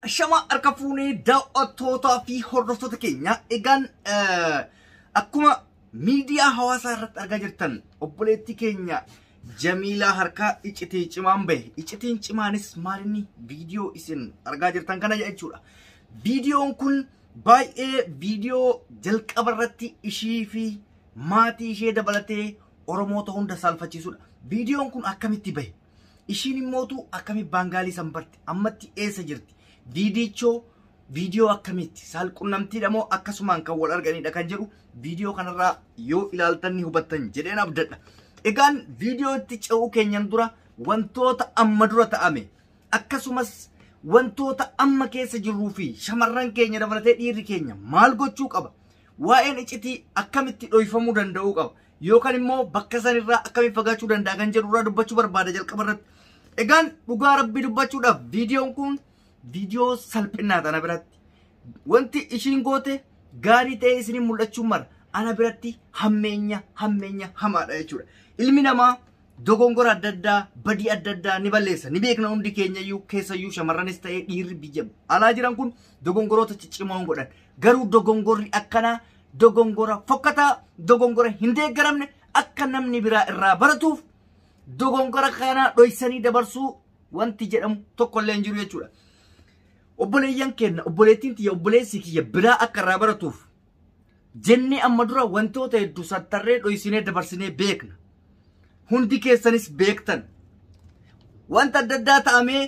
Shama arkafuuni daawwattoota fi hordoftoota keenya egaan akkuma miidiyaa hawaasaa irratti argaa jirtan obboleettii keenya Jamiilaa harkaa iccitii cimaan bahe. Iccitiin cimaanis maalinni viidiyoo isin argaa jirtan kana jechuudha. Viidiyoon kun baay'ee viidiyoo jalqaba irratti ishii fi maatii ishee dabalatee Oromoota hunda saalfachiisudha. Viidiyoon kun akkamitti bahe? Ishiin immootu akkamitti Baangaalii sanbarte? Ammatti eessa jirti? Viidichoo viidiyoo akkamitti saalqunnamtiidha moo akkasumaan kan wal arganidha kan jedhu viidiyoo kanarraa yoo ilaaltan ni hubattan jedheen abdadha. Egaan viidiyoo itti ce'uu keenyan dura wantoota amma dura ta'ame akkasumas wantoota amma keessa jirruu fi shamarran keenya dabalatee dhiirri keenya maal gochuu qaba? Waa'een iccitii akkamitti dhoyfamuu danda'uu qaba? Yookaan immoo bakka sanirraa akkamitti fagaachuu danda'a kan jedhurraa dubbachuu barbaada jalqaba irratti. Egaan dhugaa rabbii dubbachuudhaaf viidiyoon kun video salphinaa ana biratti wanti ishiin goote gaarii ta'e isiniin mul'achuu mara ana biratti hammeenya hamaadha jechuudha. Ilmi namaa dogongora adda addaa badii adda addaa ni balleessa ni beekna hundi keenyayyuu keessayyuu shamarranis ta'e dhiirri biyya alaa jiran kun dogongoroota ciccimoo godhan garuu dogongorri akkanaa dogongora fokkataa dogongora hin deeggaramne akka namni biraa irraa baratuuf dogongora kana dhoysanii dabarsuu wanti jedhamu tokkollee hin jiru jechuudha. Obboleeyyan keenya obboleettiin tiyya obboleessi kiyya biraa akka irraa baratuuf jennee amma dura wantoota hedduu sattarree dhoysinee dabarsinee beekna. Hundi keessanis beektan. Wanta adda addaa ta'amee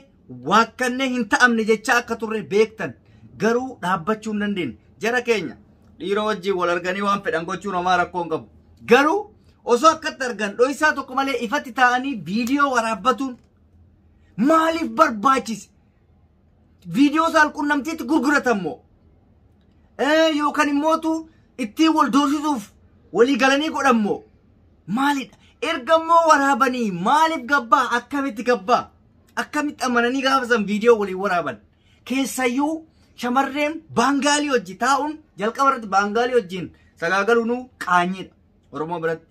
waakkannee hin ta'amne jecha akka turre beektan. Garuu dhaabbachuu hin dandeenye. Jara keenya dhiira wajjin wal arganii waan fedhan gochuun homaa rakkoo hin qabu. Garuu osoo akkatti argan dhoysaa tokko malee ifatti ta'anii viidiyoo waraabbatuun maaliif barbaachise? Viidiyoo saalqunnamtiitti gurguratamoo yookaan immootu ittiin wal doorsisuuf walii galanii godhamoo maalidha? Ergammoo waraabanii maaliif gabbaa? Akkamitti gabbaa? Akkamitti amananii gaafasan viidiyoo walii waraaban? Keessayyuu shamarreen Baangaalii wajji taa'uun jalqaba irratti Baangaalii wajjiin sagaagaluunuu qaanyiidha. Oromoo biratti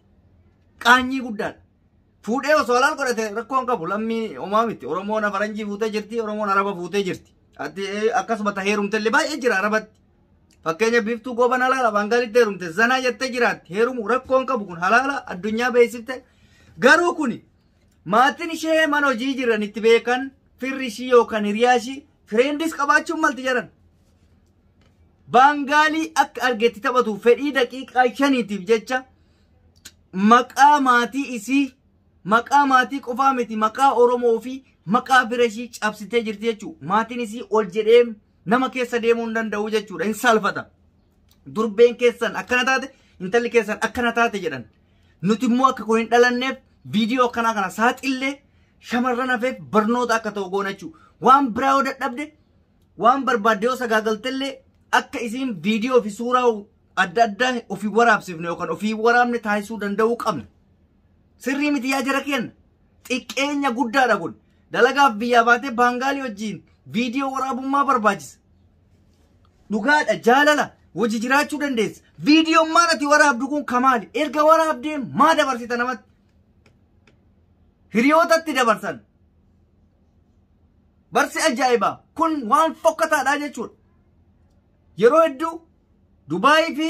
qaanyii guddaadha. Fuudhee osoo alaal godhate rakkoon qabu lammii homaa miti. Oromoon Faranjii fuutee jirti, Oromoon Araba fuutee jirti. Akkasuma heerumtellee baay'ee jira Arabatti. Fakkeenya biiftuu gooban halaala Baangaalitti heerumte zanaa jettee jiraatti. Heerumu rakkoon qabu kun halaala addunyaa beeksifte. Garuu kuni maatiin ishee mana hojii jiran itti beekan firri ishii yookaan hiriyaa ishii fireendis qabaachuun malti jedhan. Baangaalii akka argeetti taphatu fedhii daqiiqaa 5tiif jecha maqaa maatii isii maqaa maatii qofaa miti maqaa Oromoo fi maqaa bira ishii cabsitee jirti jechuudha. Maatiin isii ol jedhee nama keessa deemuu hin danda'u jechuudha. Hin saalfata. Durbeen keessan akkana taate intalli keessan akkana taate jedhan. Nuti immoo akka kun hin dhalanneef viidiyoo akkanaa kana saaxillee shamarran hafeef barnoota akka ta'u goona jechuudha. Waan biraa yoo dadhabde waan barbaadde yoo sagaagaltellee akka isiin viidiyoo fi suuraa adda addaa ofii waraabsifne yookaan ofii waraabne taasisuu danda'uu qabna. Sirrii miti yaa jara keenya. Xiqqeenya guddaadha kun. Dalagaaf biyyaa baatee Baangaalii wajjiin viidiyoo waraabummaa barbaachisa. Dhugaadha jaalala wajji jiraachuu dandeessa. Viidiyoon maal ati waraabdu kun kamaali? Erga waraabdee maa dabarsita namatti? Hiriyootatti dabarsan. Barsi ajaa'ibaa kun waan fokkataadha jechuudha. Yeroo hedduu Dubaayii fi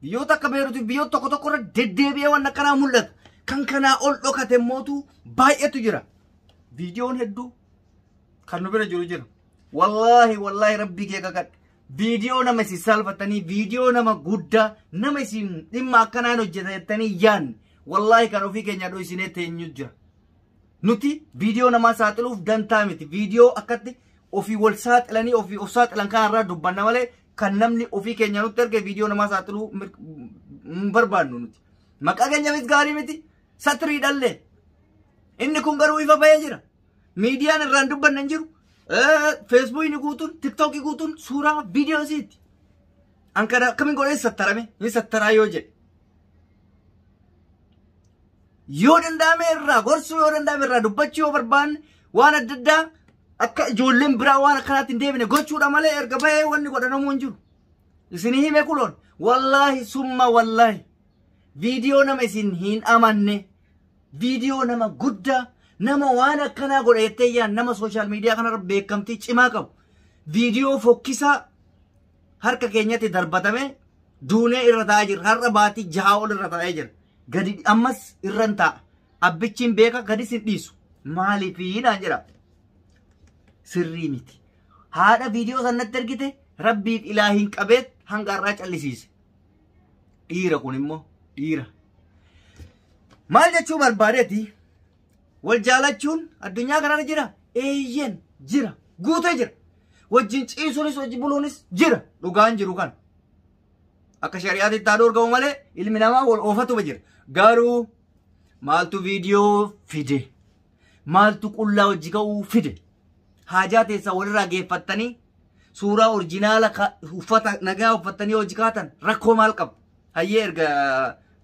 biyyoota akka Beeruutii biyyoota tokko tokko irra deddeebi'ee waan akkanaa mul'ata. Kan kanaa ol dhokate mootu baay'eetu jira. Viidiyoon hedduu kan nu bira jiru jira. Wallaahi rabbii kee kakadhe. Viidiyoo nama isin saalfatanii viidiyoo nama guddaa nama isin dhimma akkanaan hojjetatanii yaanne wallaahi kan ofii keenya dhoysinee teenyu jira. Nuti viidiyoo namaa saaxiluuf dantaa miti. Viidiyoo akkatti ofii wal saaxilanii ofii of saaxilan kanarraa dubbanna malee kan namni ofii keenya nutti erge viidiyoo namaa saaxiluu hin barbaannu nuti. Maqaa keenyaafis gaarii miti. Satrii dhalle. Inni kun garuu ifa bahee jira. Miidiyaan irraan dubbanne hin jiru. Feesbuukii guutuun, TikTokii guutuun suuraa viidiyoo isiiti. Ankana akkamiin godhee sattarame? Inni sattaraa yoo jedhe. Yoo danda'ame irraa gorsuu yoo danda'ame irraa dubbachuu yoo barbaanne waan adda addaa akka ijoolleen biraa waan akkanaatti hin deebine gochuudha malee erga bahee wanni godhanamuu hin jiru. Isinii hime kuloon. Wallaahi summa wallaahi. Viidiyoo nama isin hin amanne. Viidiyoo nama guddaa nama waan akkanaa godheettee yaan nama sooshaal miidiyaa kanarra beekamtii cimaa qabu. Viidiyoo fokkisaa harka keenyatti darbatame duunee irra taa'ee jira. Har'a baatii 6 ol irra taa'ee jira. Gadi ammas irran taa'a. Abbichiin beeka gadi sin dhiisu. Maaliifii naan jedha. Sirrii miti. Haadha viidiyoo sanatti ergite rabbiif ilaahiin qabeet hanga har'aa callisiise. Dhiira kun immoo dhiira. Maal jechuu barbaadeeti? Wal jaalachuun addunyaa kanarra jira. Eeyyen jira. Guutee jira. Wajjin ciisuunis wajjin buluunis jira. Dhugaan jiru kan. Akka shari'aatti taa dorgamu malee ilmi namaa wal oofatu jira. Garuu maaltu viidiyoo fide? Maaltu qullaa hojii ga'uu fide? Haajaa teessa walirraa geeffattanii suuraa orjinaala uffata nagaa uffattanii hojii kaatan rakkoo maal qabu? Hayyee erga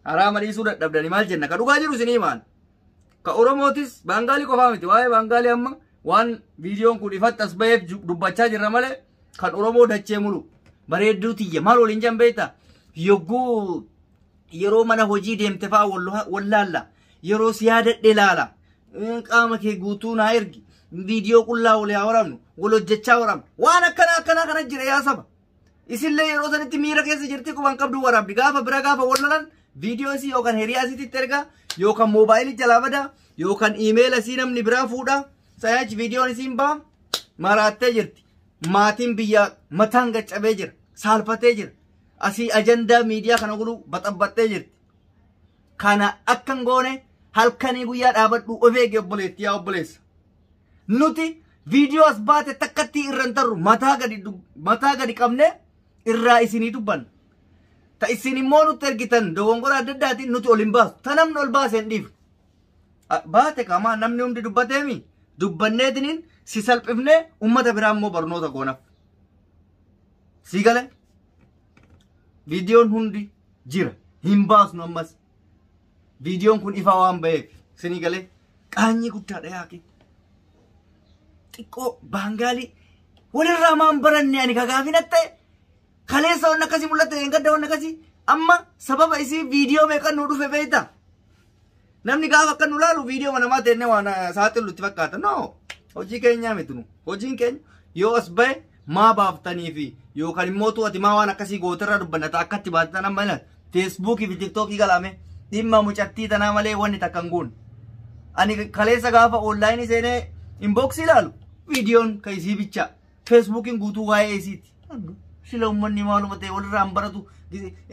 haraama dhiisuu dadhabdanii maal jenna? Ka dhugaa jiru isinii maan? Ka Oromootis Baangaalii qofaa miti. Waa'ee Baangaalii amma waan viidiyoon kun ifatti as ba'eef dubbachaa jirra malee kan Oromoo dachee mulu bareedduu tiyya maal waliin jan beektaa? Yogguu yeroo mana hojii deemte fa'aa wallaalla. Yeroo si yaadadhe laala. Qaama kee guutuu naa ergi. Viidiyoo qullaa walii haa waraabnu. Wal hojjechaa waraabnu. Waan akkana kana jira yaa saba. Isillee yeroo sanitti miira keessa jirti quban qabdu waraabdi. Gaafa bira gaafa wallalan viidiyoo isii yookaan hiriyaa isiitti ergaa yookaan moobaayilii jalaa badaa yookaan iimeela isii namni biraa fuudhaa. Sayaachi viidiyoon isiin ba'a maraattee jirti. Maatiin biyyaa mataan gaccabee jira. Saalfatee jira. Asii ajandaa miidiyaa kana godhu baxabbattee jirti. Kana akkan goone halkanii guyyaa dhaabadhu of eege obboleetti yaa obboleessa. Nuti viidiyoo as baate takkatti irran tarru mataa gadi qabne irraa isinii dubbanna. Ta isin immoo nutti ergitan dogongora adda addaatiin nuti ol hin baasu. Ta namni ol baase hin dhiifu. Baate qamaa namni hundi dubbateemi. Dubbanneetiniin si salphifnee ummata biraa immoo barnoota goonaaf. Sii galee? Viidiyoon hundi jira. Hin baasnu ammas. Viidiyoon kun ifa waan ba'eef. Sinii galee? Qaanyii guddaadha yaaqi. Xiqqoo Baangaalii walirraa maan baranne ani kagaafin ta'e kaleessa waan akkasii mul'ate hin gadda waan akkasii amma sababa isii viidiyoo meeqan nu dhufe beekta. Namni gaafa akka nu laalu viidiyoo namaa teennee waan saaxilutti fakkaata. No hojii keenyaa miti nu. Hojiin keenya yoo as ba'e maa baaftanii fi yookaan immoo ati maa waan akkasii gootarraa dubbannata akkatti baatan amma ilaa feesbuukii fi tiktookii galame dhimma mucattii tanaa malee wanni takka hin goone. Ani kaleessa gaafa onlaayinii seenee inbox ilaalu viidiyoon ka isii bicha feesbuukiin guutuu waa'ee isiiti. Sila uummanni maaluma ta'e walirraan baratu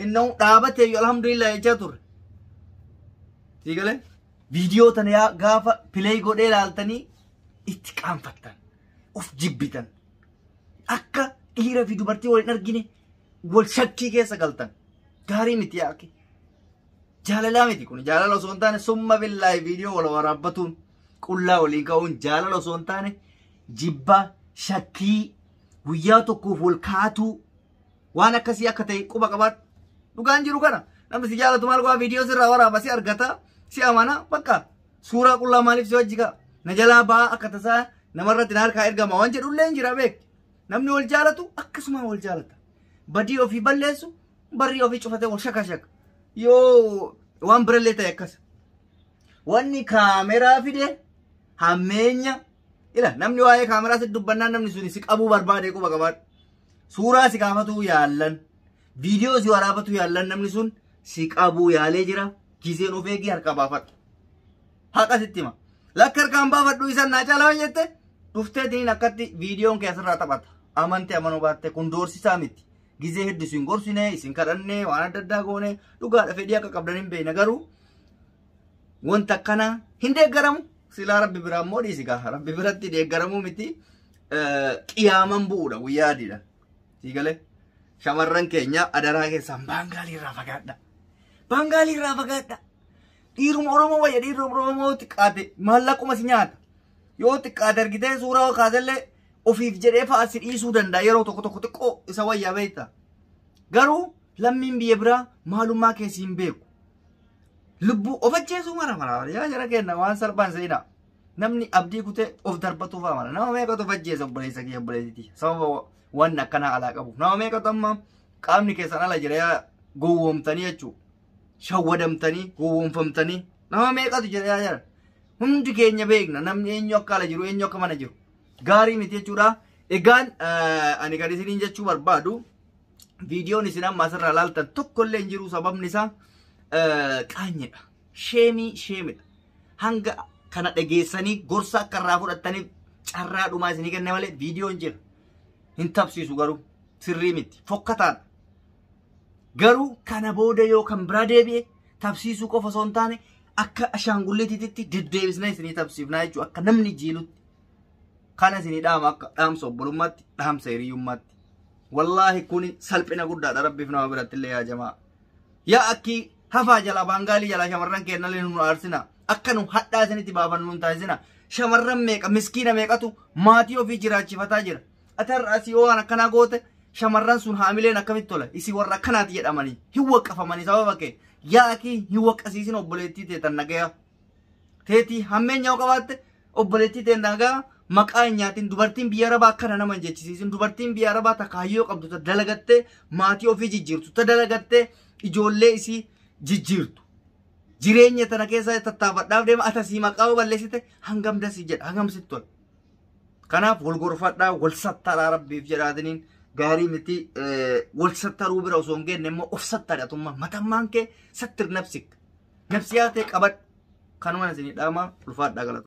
innaa dhaabatee alhamdulillah jechaa turre. Sii galee viidiyoo tana gaafa pileey godhee ilaaltanii itti qaanfattan of jibbitan akka dhiira fi dubartii waliin argine wal shakkii keessa galtan gaarii miti yaaqi. Jaalalaa miti kun jaalala osoo hin taane summa billaahi viidiyoo wal waraabbatuun qullaa waliin ka'uun jaalala osoo hin taane jibbaa shakkii guyyaa tokkoof wal kaatuu waan akkasii akka ta'e quba qabaat dhugaan jiru kana namni si jaalatu maal go'a viidiyoo sirraa waraaba si argata si amana bakka suuraa qullaa maaliif si wajji ka'a na jalaa ba'aa akka tasaa namarratti na harkaa ergama waan jedhullee hin jira beek namni wal jaalatu akkasuma wal jaalata badii ofii balleessu barrii ofii cufatee wal shaka yoo waan birallee ta'e akkas wanni kaameraa fide hammeenya ila namni waa'ee kaameraa si dubbannaan namni sun si qabuu barbaade quba qabaadhu. Suuraa si kaafatu yaallan viidiyoo si waraabatu yaallan namni sun si qabuu yaalee jira giseen of eegii harka baafadhu. Haqa sitti hima. Lakka harkaan baafadhu isan naa caalaa jette dhufteetiin akkatti viidiyoon keessarraa taphata. Amantee amanuu baatte kun doorsisaa miti. Gisee hedduu isin gorsine isin kadhannee waan adda addaa goone dhugaadha fedhii akka qabdan hin beekne garuu wanta akkanaa hin deeggaramu. Sila Rabbi biraa immoo dhiisi gaa Rabbi biratti deeggaramuu miti qiyaaman bu'uudha guyyaa adiidha. Sii galee shamarran keenya adaraa keessaan Baangaalii irraa fagaadha. Baangaalii irraa fagaadha. Dhiiruma Oromoo wayya dhiiruma Oromoo xiqqaate maallaquma si nyaata. Yoo xiqqaate argitee suuraa kaasallee ofiif jedhee fa'aa si dhiisuu danda'a yeroo tokko xiqqoo isa wayyaa beekta. Garuu lammiin biyya biraa maalummaa keessi hin beeku. Lubbuu of ajjeesuu mara yaa jara kenna waan salphaan seenaa namni abdii kutee of darbatuuf amana nama meeqatu of ajjeesa obboleessa kiyya obboleessiti sababa waan akkanaa alaa qabu nama meeqatu amma qaamni keessan ala jira yaa gowwoomtanii jechuudha shawwadamtanii gowwoomfamtanii nama meeqatu jira yaa jara hundi keenya beekna namni eenyu akka ala jiru eenyu akka mana jiru gaarii miti jechuudha egaan ani kan isiniin jechuu barbaadu viidiyoon isin amma asirraa ilaaltan tokkollee hin jiru sababni isaa qaanyedha. Sheemidha. Hanga kana dhageessanii gorsa akka irraa fudhattaniif carraa dhumaa isinii kenne malee viidiyoon jira. Hin tabsiisu garuu sirrii miti. Fokkataadha. Garuu kana booda yoo kan biraa deebi'e tabsiisuu qofa osoo hin taane akka ashaangulleetiitti deddeebisnee isinii tabsiifnaa jechuudha. Akka namni jiilutti. Kana isinii dhaama akka dhaamsa obbolummaatti, dhaamsa hiriyyummaatti. Wallaahi kun salphina guddaadha rabbiif nama biratti illee yaa jamaa. Yaa akki hafaa jala baangaalii jala shamarran kennallee nu aarsina. Akka nu hadhaa isinitti baafannu hin taasisina. Shamarran meeqa miskiina meeqatu maatii ofii jiraachifataa jira. Ati har'aas yoo waan akkanaa goote shamarran sun haamileen akkamitti tola. Isi warra akkanaati jedhamanii hin waqqafamanii sababa kee. Yaa akki hin waqqasiisin obboleettii teetan nagaya. Teetii hammeenya yoo qabaatte obboleettii teen nagaya. Maqaa nyaatiin dubartiin biyya arabaa akkana nama hin jechisiisin. Dubartiin biyya arabaa takaayyoo qabdu ta dalagattee maatii ofii jijjiirtu ta dalagattee ijoollee isii jijjiirtu. Jireenya tana keessa tattaafadhaaf deema atasii maqaa balleessite hangam dasii jedha hangam sitti tola. Kanaaf wal gorfadhaa wal sattaraa rabbiif jedhaatiniin gaarii miti wal sattaruu bira osoo hin geenne immoo of sattadhatummaa matammaan kee sattir nafsik. Nafsiyaa ta'e qabadhu. Kanuma isinii dhaama ulfaadhaa galata.